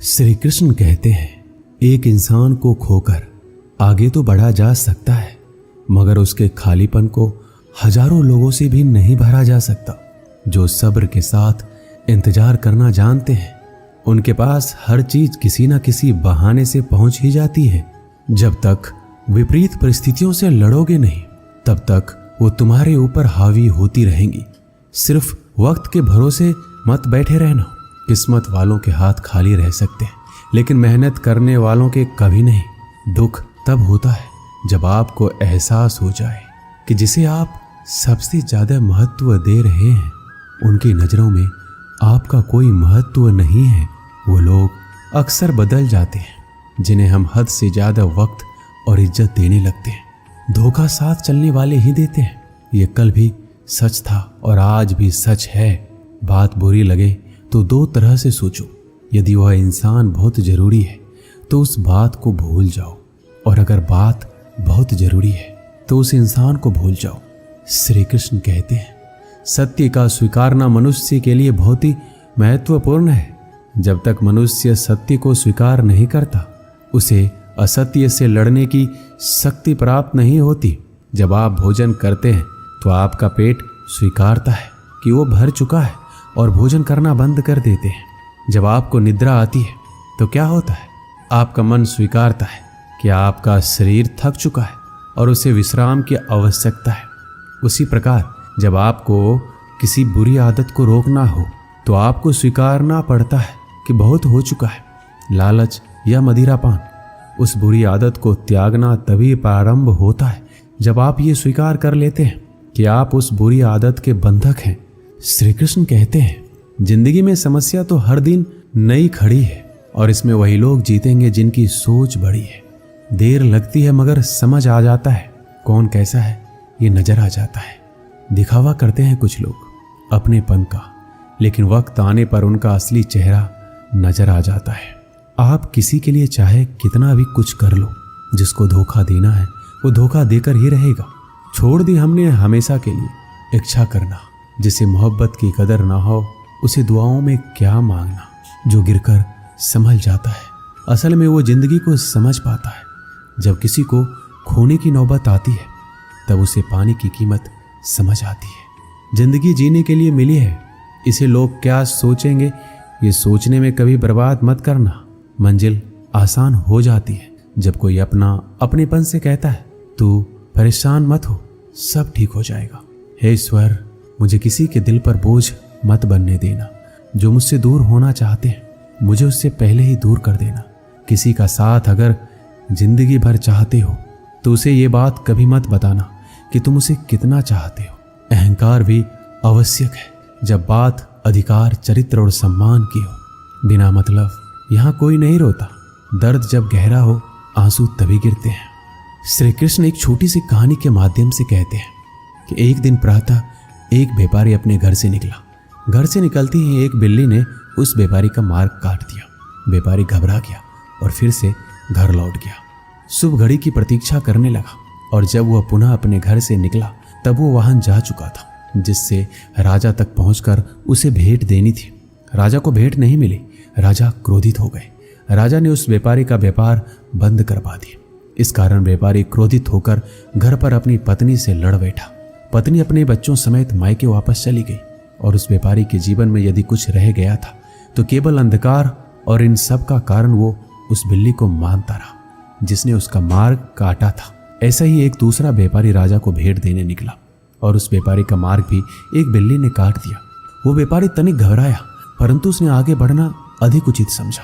श्री कृष्ण कहते हैं, एक इंसान को खोकर आगे तो बढ़ा जा सकता है, मगर उसके खालीपन को हजारों लोगों से भी नहीं भरा जा सकता। जो सब्र के साथ इंतजार करना जानते हैं, उनके पास हर चीज किसी न किसी बहाने से पहुंच ही जाती है। जब तक विपरीत परिस्थितियों से लड़ोगे नहीं, तब तक वो तुम्हारे ऊपर हावी होती रहेंगी। सिर्फ वक्त के भरोसे मत बैठे रहना। किस्मत वालों के हाथ खाली रह सकते हैं, लेकिन मेहनत करने वालों के कभी नहीं। दुख तब होता है जब आपको एहसास हो जाए कि जिसे आप सबसे ज्यादा महत्व दे रहे हैं, उनकी नजरों में आपका कोई महत्व नहीं है। वो लोग अक्सर बदल जाते हैं जिन्हें हम हद से ज्यादा वक्त और इज्जत देने लगते हैं। धोखा साथ चलने वाले ही देते हैं। ये कल भी सच था और आज भी सच है। बात बुरी लगे तो दो तरह से सोचो। यदि वह इंसान बहुत जरूरी है तो उस बात को भूल जाओ, और अगर बात बहुत जरूरी है तो उस इंसान को भूल जाओ। श्री कृष्ण कहते हैं, सत्य का स्वीकारना मनुष्य के लिए बहुत ही महत्वपूर्ण है। जब तक मनुष्य सत्य को स्वीकार नहीं करता, उसे असत्य से लड़ने की शक्ति प्राप्त नहीं होती। जब आप भोजन करते हैं तो आपका पेट स्वीकारता है कि वो भर चुका है और भोजन करना बंद कर देते हैं। जब आपको निद्रा आती है तो क्या होता है? आपका मन स्वीकारता है कि आपका शरीर थक चुका है और उसे विश्राम की आवश्यकता है। उसी प्रकार जब आपको किसी बुरी आदत को रोकना हो तो आपको स्वीकारना पड़ता है कि बहुत हो चुका है। लालच या मदिरापान, उस बुरी आदत को त्यागना तभी प्रारंभ होता है जब आप ये स्वीकार कर लेते हैं कि आप उस बुरी आदत के बंधक हैं। श्री कृष्ण कहते हैं, जिंदगी में समस्या तो हर दिन नई खड़ी है और इसमें वही लोग जीतेंगे जिनकी सोच बड़ी है। देर लगती है मगर समझ आ जाता है कौन कैसा है, ये नजर आ जाता है। दिखावा करते हैं कुछ लोग अपनेपन का, लेकिन वक्त आने पर उनका असली चेहरा नजर आ जाता है। आप किसी के लिए चाहे कितना भी कुछ कर लो, जिसको धोखा देना है वो धोखा देकर ही रहेगा। छोड़ दी हमने हमेशा के लिए इच्छा करना। जिसे मोहब्बत की कदर ना हो, उसे दुआओं में क्या मांगना। जो गिरकर संभल जाता है, असल में वो जिंदगी को समझ पाता है। जब किसी को खोने की नौबत आती है, तब उसे पाने की कीमत समझ आती है। जिंदगी जीने के लिए मिली है, इसे लोग क्या सोचेंगे, ये सोचने में कभी बर्बाद मत करना। मंजिल आसान हो जाती है जब कोई अपनेपन से कहता है, तू परेशान मत हो, सब ठीक हो जाएगा। हे ईश्वर, मुझे किसी के दिल पर बोझ मत बनने देना। जो मुझसे दूर होना चाहते हैं, मुझे उससे पहले ही दूर कर देना। किसी का साथ अगर जिंदगी भर चाहते हो तो उसे ये बात कभी मत बताना कि तुम उसे कितना चाहते हो। अहंकार भी आवश्यक है जब बात अधिकार, चरित्र और सम्मान की हो। बिना मतलब यहाँ कोई नहीं रोता। दर्द जब गहरा हो, आंसू तभी गिरते हैं। श्री कृष्ण एक छोटी सी कहानी के माध्यम से कहते हैं कि एक दिन प्रातः एक व्यापारी अपने घर से निकला। घर से निकलते ही एक बिल्ली ने उस व्यापारी का मार्ग काट दिया। व्यापारी घबरा गया और फिर से घर लौट गया। शुभ घड़ी की प्रतीक्षा करने लगा, और जब वह पुनः अपने घर से निकला तब वो वाहन जा चुका था जिससे राजा तक पहुंचकर उसे भेंट देनी थी। राजा को भेंट नहीं मिली। राजा क्रोधित हो गए। राजा ने उस व्यापारी का व्यापार बंद करवा दिया। इस कारण व्यापारी क्रोधित होकर घर पर अपनी पत्नी से लड़ बैठा। पत्नी अपने बच्चों समेत मायके वापस चली गई, और उस व्यापारी के जीवन में यदि कुछ रह गया था तो केवल अंधकार, और इन सब का कारण वो उस बिल्ली को मानता रहा जिसने उसका मार्ग काटा था। ऐसा ही एक दूसरा व्यापारी राजा को भेंट देने निकला, और उस व्यापारी का मार्ग भी एक बिल्ली ने काट दिया। वो व्यापारी तनिक घबराया, परंतु उसने आगे बढ़ना अधिक उचित समझा।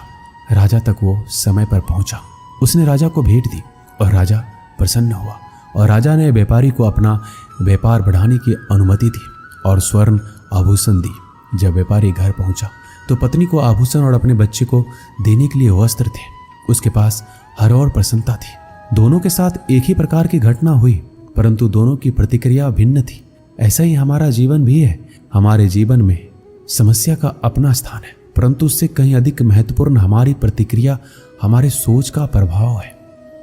राजा तक वो समय पर पहुंचा। उसने राजा को भेंट दी और राजा प्रसन्न हुआ, और राजा ने व्यापारी को अपना व्यापार बढ़ाने की अनुमति दी और स्वर्ण आभूषण दी। जब व्यापारी घर पहुंचा तो पत्नी को आभूषण और अपने बच्चे को देने के लिए वस्त्र थे। उसके पास हर और प्रसन्नता थी। दोनों के साथ एक ही प्रकार की घटना हुई, परंतु दोनों की प्रतिक्रिया भिन्न थी। ऐसा ही हमारा जीवन भी है। हमारे जीवन में समस्या का अपना स्थान है, परंतु उससे कहीं अधिक महत्वपूर्ण हमारी प्रतिक्रिया, हमारे सोच का प्रभाव है,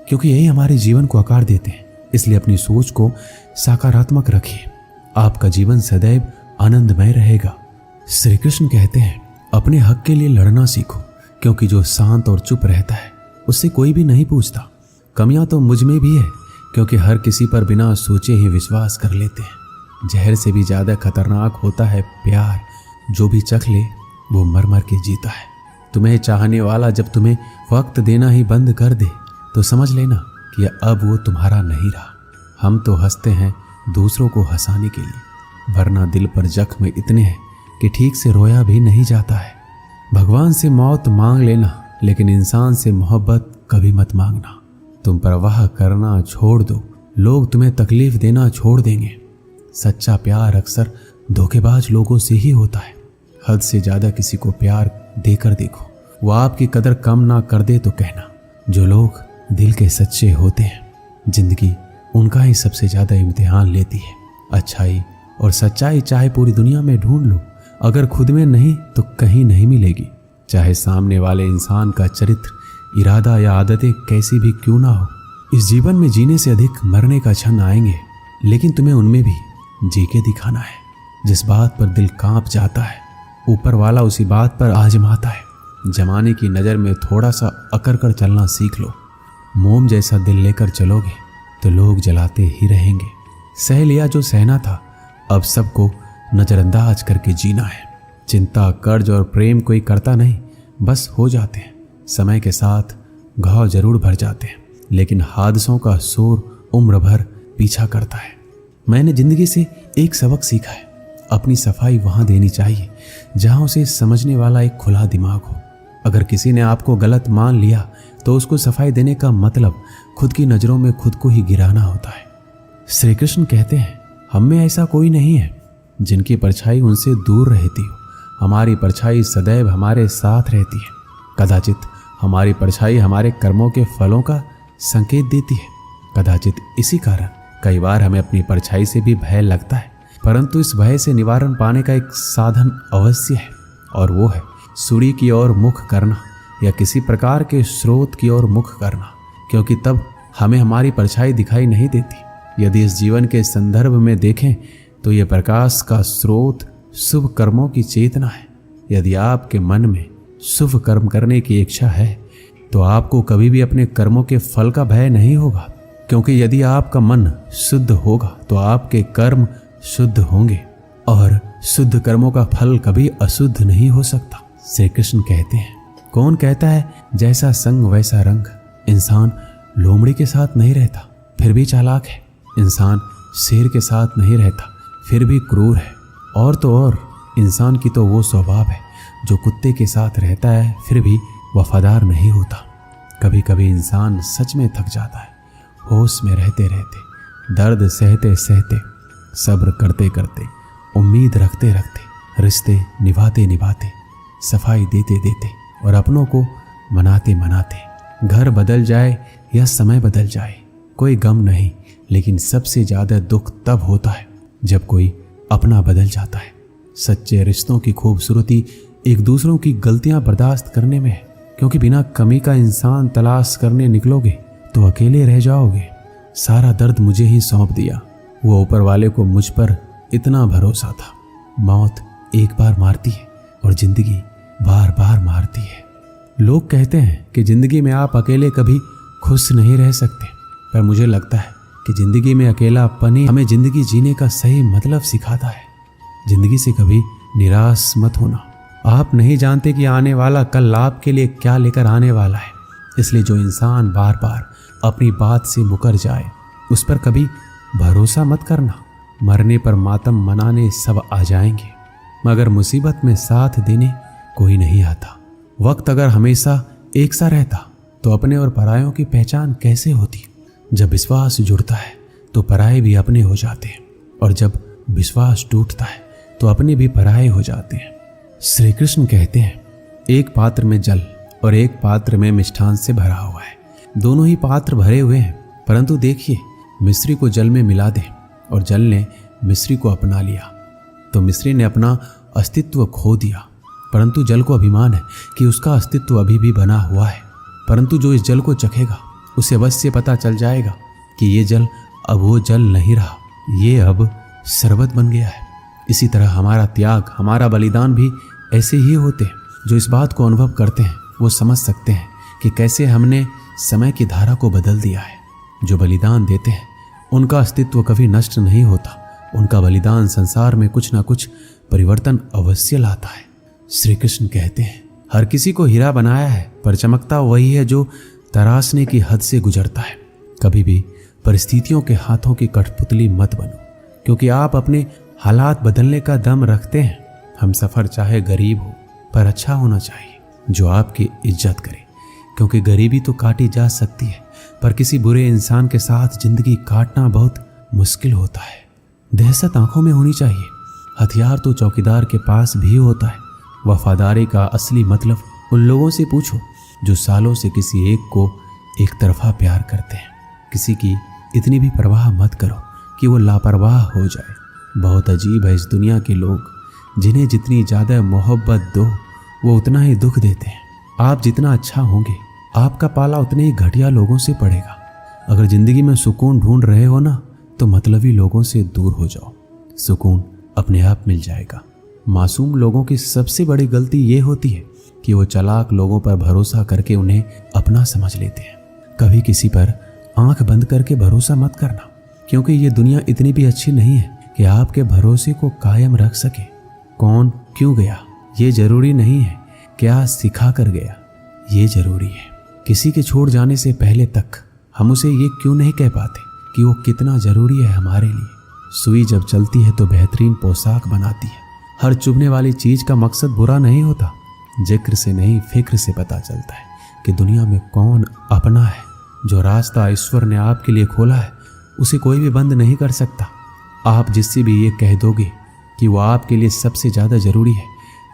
क्योंकि यही हमारे जीवन को आकार देते हैं। इसलिए अपनी सोच को सकारात्मक रखिए, आपका जीवन सदैव आनंदमय रहेगा। श्री कृष्ण कहते हैं, अपने हक के लिए लड़ना सीखो, क्योंकि जो शांत और चुप रहता है उससे कोई भी नहीं पूछता। कमियां तो मुझ में भी है, क्योंकि हर किसी पर बिना सोचे ही विश्वास कर लेते हैं। जहर से भी ज्यादा खतरनाक होता है प्यार। जो भी चख ले वो मर मर के जीता है। तुम्हें चाहने वाला जब तुम्हें वक्त देना ही बंद कर दे तो समझ लेना कि अब वो तुम्हारा नहीं रहा। हम तो हंसते हैं दूसरों को हंसाने के लिए, वरना दिल पर जख्म इतने हैं कि ठीक से रोया भी नहीं जाता है। भगवान से मौत मांग लेना, लेकिन इंसान से मोहब्बत कभी मत मांगना। तुम परवाह करना छोड़ दो, लोग तुम्हें तकलीफ देना छोड़ देंगे। सच्चा प्यार अक्सर धोखेबाज लोगों से ही होता है। हद से ज्यादा किसी को प्यार देकर देखो, वो आपकी कदर कम ना कर दे तो कहना। जो लोग दिल के सच्चे होते हैं, जिंदगी उनका ही सबसे ज्यादा इम्तिहान लेती है। अच्छाई और सच्चाई चाहे पूरी दुनिया में ढूंढ लो, अगर खुद में नहीं तो कहीं नहीं मिलेगी। चाहे सामने वाले इंसान का चरित्र, इरादा या आदतें कैसी भी क्यों ना हो। इस जीवन में जीने से अधिक मरने का क्षण आएंगे, लेकिन तुम्हें उनमें भी जी के दिखाना है। जिस बात पर दिल कांप जाता है, ऊपर वाला उसी बात पर आजमाता है। जमाने की नज़र में थोड़ा सा अकड़ कर चलना सीख लो। मोम जैसा दिल लेकर चलोगे तो लोग जलाते ही रहेंगे। सह लिया जो सहना था, अब सबको नज़रअंदाज करके जीना है। चिंता, कर्ज और प्रेम कोई करता नहीं, बस हो जाते हैं। समय के साथ घाव जरूर भर जाते हैं, लेकिन हादसों का शोर उम्र भर पीछा करता है। मैंने जिंदगी से एक सबक सीखा है, अपनी सफाई वहां देनी चाहिए जहां उसे समझने वाला एक खुला दिमाग हो। अगर किसी ने आपको गलत मान लिया तो उसको सफाई देने का मतलब खुद की नजरों में खुद को ही गिराना होता है। श्री कृष्ण कहते हैं, हम में ऐसा कोई नहीं है जिनकी परछाई उनसे दूर रहती हो। हमारी परछाई सदैव हमारे साथ रहती है। कदाचित हमारी परछाई हमारे कर्मों के फलों का संकेत देती है। कदाचित इसी कारण कई बार हमें अपनी परछाई से भी भय लगता है, परंतु इस भय से निवारण पाने का एक साधन अवश्य है, और वो है सूर्य की ओर मुख करना या किसी प्रकार के स्रोत की ओर मुख करना, क्योंकि तब हमें हमारी परछाई दिखाई नहीं देती। यदि इस जीवन के संदर्भ में देखें तो ये प्रकाश का स्रोत शुभ कर्मों की चेतना है। यदि आपके मन में शुभ कर्म करने की इच्छा है तो आपको कभी भी अपने कर्मों के फल का भय नहीं होगा, क्योंकि यदि आपका मन शुद्ध होगा तो आपके कर्म शुद्ध होंगे, और शुद्ध कर्मों का फल कभी अशुद्ध नहीं हो सकता। श्री कृष्ण कहते हैं, कौन कहता है जैसा संग वैसा रंग। इंसान लोमड़ी के साथ नहीं रहता फिर भी चालाक है। इंसान शेर के साथ नहीं रहता फिर भी क्रूर है। और तो और इंसान की तो वो स्वभाव है जो कुत्ते के साथ रहता है फिर भी वफादार नहीं होता। कभी कभी इंसान सच में थक जाता है, होश में रहते रहते, दर्द सहते सहते, सब्र करते करते, उम्मीद रखते रखते, रिश्ते निभाते निभाते, सफाई देते देते और अपनों को मनाते मनाते। घर बदल जाए या समय बदल जाए कोई गम नहीं, लेकिन सबसे ज्यादा दुख तब होता है जब कोई अपना बदल जाता है। सच्चे रिश्तों की खूबसूरती एक दूसरों की गलतियां बर्दाश्त करने में है, क्योंकि बिना कमी का इंसान तलाश करने निकलोगे तो अकेले रह जाओगे। सारा दर्द मुझे ही सौंप दिया, वो ऊपर वाले को मुझ पर इतना भरोसा था। मौत एक बार मारती है और जिंदगी बार बार मारती है। लोग कहते हैं कि जिंदगी में आप अकेले कभी खुश नहीं रह सकते, पर मुझे लगता है कि जिंदगी में अकेलापन ही हमें जिंदगी जीने का सही मतलब सिखाता है। जिंदगी से कभी निराश मत होना। आप नहीं जानते कि आने वाला कल आपके लिए क्या लेकर आने वाला है, इसलिए जो इंसान बार बार अपनी बात से मुकर जाए उस पर कभी भरोसा मत करना। मरने पर मातम मनाने सब आ जाएंगे, मगर मुसीबत में साथ देने कोई नहीं आता। वक्त अगर हमेशा एक सा रहता तो अपने और परायों की पहचान कैसे होती। जब विश्वास जुड़ता है तो पराये भी अपने हो जाते हैं, और जब विश्वास टूटता है तो अपने भी पराये हो जाते हैं। श्री कृष्ण कहते हैं, एक पात्र में जल और एक पात्र में मिष्ठान से भरा हुआ है। दोनों ही पात्र भरे हुए हैं, परंतु देखिए, मिस्री को जल में मिला दे और जल ने मिस्री को अपना लिया तो मिस्री ने अपना अस्तित्व खो दिया। परंतु जल को अभिमान है कि उसका अस्तित्व अभी भी बना हुआ है। परंतु जो इस जल को चखेगा उसे अवश्य पता चल जाएगा कि ये जल अब वो जल नहीं रहा, ये अब शरबत बन गया है। इसी तरह हमारा त्याग, हमारा बलिदान भी ऐसे ही होते हैं। जो इस बात को अनुभव करते हैं वो समझ सकते हैं कि कैसे हमने समय की धारा को बदल दिया है। जो बलिदान देते हैं उनका अस्तित्व कभी नष्ट नहीं होता। उनका बलिदान संसार में कुछ ना कुछ परिवर्तन अवश्य लाता है। श्री कृष्ण कहते हैं, हर किसी को हीरा बनाया है, पर चमकता वही है जो तराशने की हद से गुजरता है। कभी भी परिस्थितियों के हाथों की कठपुतली मत बनो, क्योंकि आप अपने हालात बदलने का दम रखते हैं। हम सफर चाहे गरीब हो पर अच्छा होना चाहिए, जो आपकी इज्जत करे, क्योंकि गरीबी तो काटी जा सकती है, पर किसी बुरे इंसान के साथ जिंदगी काटना बहुत मुश्किल होता है। दहशत आंखों में होनी चाहिए। हथियार तो चौकीदार के पास भी होता है। वफादारी का असली मतलब उन लोगों से पूछो जो सालों से किसी एक को एक तरफा प्यार करते हैं। किसी की इतनी भी परवाह मत करो कि वो लापरवाह हो जाए। बहुत अजीब है इस दुनिया के लोग, जिन्हें जितनी ज़्यादा मोहब्बत दो वो उतना ही दुख देते हैं। आप जितना अच्छा होंगे आपका पाला उतने ही घटिया लोगों से पड़ेगा। अगर जिंदगी में सुकून ढूंढ रहे हो ना, तो मतलबी लोगों से दूर हो जाओ, सुकून अपने आप मिल जाएगा। मासूम लोगों की सबसे बड़ी गलती ये होती है कि वो चालाक लोगों पर भरोसा करके उन्हें अपना समझ लेते हैं। कभी किसी पर आंख बंद करके भरोसा मत करना, क्योंकि ये दुनिया इतनी भी अच्छी नहीं है कि आपके भरोसे को कायम रख सके। कौन क्यों गया ये जरूरी नहीं है, क्या सिखा कर गया ये जरूरी है। किसी के छोड़ जाने से पहले तक हम उसे ये क्यों नहीं कह पाते कि वो कितना जरूरी है हमारे लिए। सुई जब चलती है तो बेहतरीन पोशाक बनाती है। हर चुभने वाली चीज का मकसद बुरा नहीं होता। जिक्र से नहीं फिक्र से पता चलता है कि दुनिया में कौन अपना है। जो रास्ता ईश्वर ने आपके लिए खोला है उसे कोई भी बंद नहीं कर सकता। आप जिससे भी ये कह दोगे कि वो आपके लिए सबसे ज्यादा जरूरी है,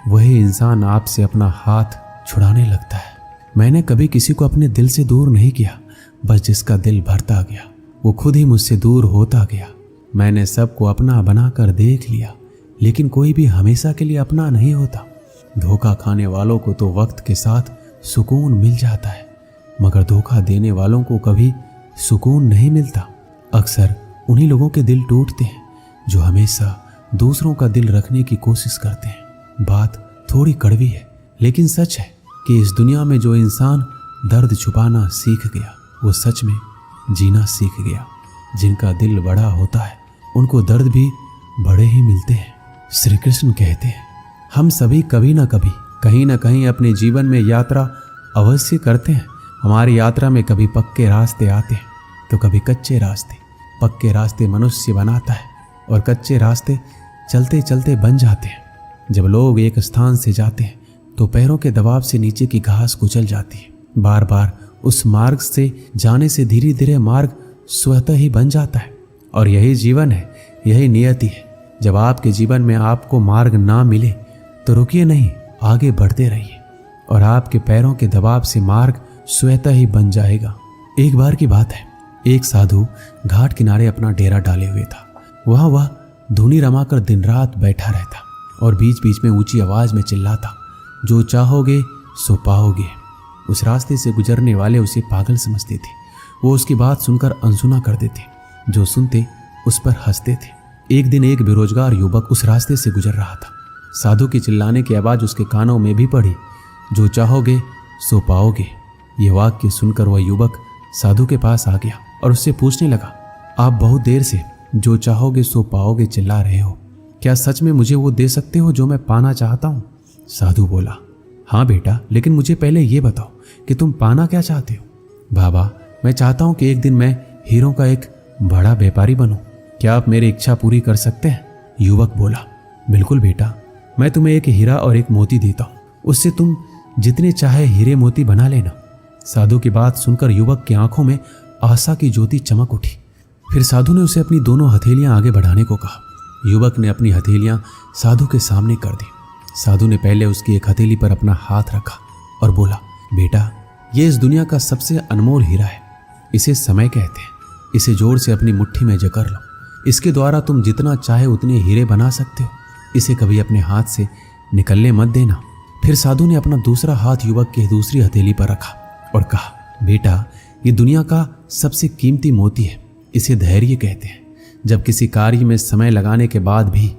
वही इंसान आपसे अपना हाथ छुड़ाने लगता है। मैंने कभी किसी को अपने दिल से दूर नहीं किया, बस जिसका दिल भरता गया वो खुद ही मुझसे दूर होता गया। मैंने सबको अपना बनाकर देख लिया, लेकिन कोई भी हमेशा के लिए अपना नहीं होता। धोखा खाने वालों को तो वक्त के साथ सुकून मिल जाता है, मगर धोखा देने वालों को कभी सुकून नहीं मिलता। अक्सर उन्हीं लोगों के दिल टूटते हैं जो हमेशा दूसरों का दिल रखने की कोशिश करते हैं। बात थोड़ी कड़वी है, लेकिन सच है कि इस दुनिया में जो इंसान दर्द छुपाना सीख गया वो सच में जीना सीख गया। जिनका दिल बड़ा होता है उनको दर्द भी बड़े ही मिलते हैं। श्री कृष्ण कहते हैं, हम सभी कभी ना कभी कहीं ना कहीं अपने जीवन में यात्रा अवश्य करते हैं। हमारी यात्रा में कभी पक्के रास्ते आते हैं तो कभी कच्चे रास्ते। पक्के रास्ते मनुष्य बनाता है और कच्चे रास्ते चलते चलते बन जाते हैं। जब लोग एक स्थान से जाते हैं तो पैरों के दबाव से नीचे की घास कुचल जाती है। बार बार उस मार्ग से जाने से धीरे धीरे मार्ग स्वतः ही बन जाता है। और यही जीवन है, यही नियति है। जब आपके जीवन में आपको मार्ग ना मिले तो रुकिए नहीं, आगे बढ़ते रहिए और आपके पैरों के दबाव से मार्ग स्वतः ही बन जाएगा। एक बार की बात है, एक साधु घाट किनारे अपना डेरा डाले हुए था। वहां वह धुनी रमाकर दिन रात बैठा रहता और बीच बीच में ऊंची आवाज में चिल्लाता, जो चाहोगे सो पाओगे। उस रास्ते से गुजरने वाले उसे पागल समझते थे। वो उसकी बात सुनकर अनसुना कर देते, जो सुनते उस पर हंसते थे। एक दिन एक बेरोजगार युवक उस रास्ते से गुजर रहा था। साधु की चिल्लाने की आवाज उसके कानों में भी पड़ी, जो चाहोगे सो पाओगे। ये वाक्य सुनकर वह युवक साधु के पास आ गया और उससे पूछने लगा, आप बहुत देर से जो चाहोगे सो पाओगे चिल्ला रहे हो, क्या सच में मुझे वो दे सकते हो जो मैं पाना चाहता हूँ? साधु बोला, हाँ बेटा, लेकिन मुझे पहले ये बताओ कि तुम पाना क्या चाहते हो? बाबा, मैं चाहता हूँ कि एक दिन मैं हीरों का एक बड़ा व्यापारी बनूं। क्या आप मेरी इच्छा पूरी कर सकते हैं? युवक बोला, बिल्कुल बेटा, मैं तुम्हें एक हीरा और एक मोती देता हूँ, उससे तुम जितने चाहे हीरे मोती बना लेना। साधु की बात सुनकर युवक की आंखों में आशा की ज्योति चमक उठी। फिर साधु ने उसे अपनी दोनों हथेलियां आगे बढ़ाने को कहा। युवक ने अपनी हथेलियां साधु के सामने कर दी। साधु ने पहले उसकी एक हथेली पर अपना हाथ रखा और बोला, बेटा, ये इस दुनिया का सबसे अनमोल हीरा है। इसे समय कहते हैं। इसे जोर से अपनी मुट्ठी में जकड़ लो। इसके द्वारा तुम जितना चाहे उतने हीरे बना सकते हो। इसे कभी अपने हाथ से निकलने मत देना। फिर साधु ने अपना दूसरा हाथ युवक की दूसरी हथेली पर रखा और कहा, बेटा, ये दुनिया का सबसे कीमती मोती है। इसे धैर्य कहते हैं। जब किसी कार्य में समय लगाने के बाद भी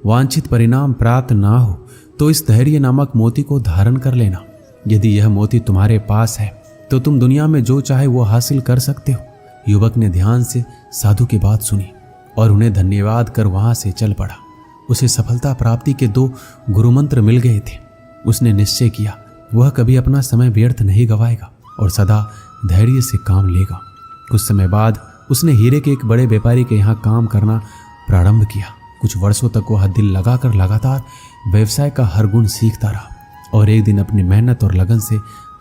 वांछित परिणाम प्राप्त ना हो तो इस धैर्य नामक मोती को धारण कर लेना। यदि यह मोती तुम्हारे पास है तो तुम दुनिया में जो चाहे वो हासिल कर सकते हो। युवक ने ध्यान से साधु की बात सुनी और उन्हें धन्यवाद कर वहां से चल पड़ा। उसे सफलता प्राप्ति के 2 गुरुमंत्र मिल गए थे। उसने निश्चय किया वह कभी अपना समय व्यर्थ नहीं गवाएगा और सदा धैर्य से काम लेगा। कुछ समय बाद उसने हीरे के एक बड़े व्यापारी के यहाँ काम करना प्रारंभ किया। कुछ वर्षों तक वह दिल लगाकर लगातार व्यवसाय का हर गुण सीखता रहा और एक दिन अपनी मेहनत और लगन से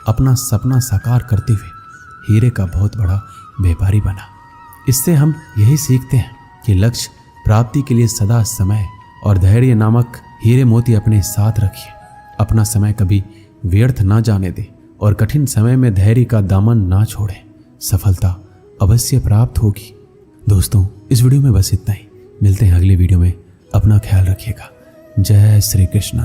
अपना सपना साकार करते हुए हीरे का बहुत बड़ा व्यापारी बना। इससे हम यही सीखते हैं कि लक्ष्य प्राप्ति के लिए सदा समय और धैर्य नामक हीरे मोती अपने साथ रखिए। अपना समय कभी व्यर्थ ना जाने दें और कठिन समय में धैर्य का दामन ना छोड़ें। सफलता अवश्य प्राप्त होगी। दोस्तों, इस वीडियो में बस इतना ही। मिलते हैं अगली वीडियो में। अपना ख्याल रखिएगा। जय श्री कृष्ण।